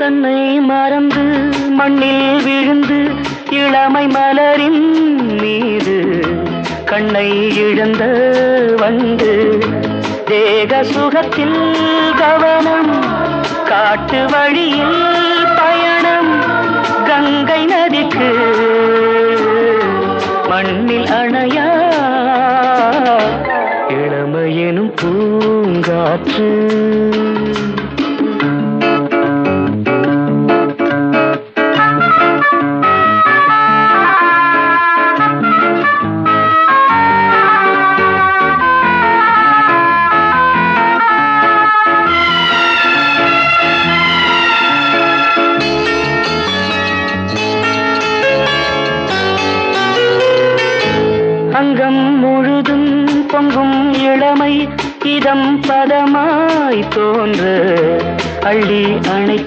தன்னை மறந்து மண்ணில் விழுந்து இளமை மலரின் மீது கண்ணை இழந்த வந்து தேக சுகத்தில் கவனம் காட்டு வழியில் பயணம் கங்கை நதிக்கு மண்ணில் அணையா இளமையெனும் பூங்காற்று அங்கம் முழுதும் பொங்கும் இளமை இதம் பதமாய் தோன்ற அள்ளி அணை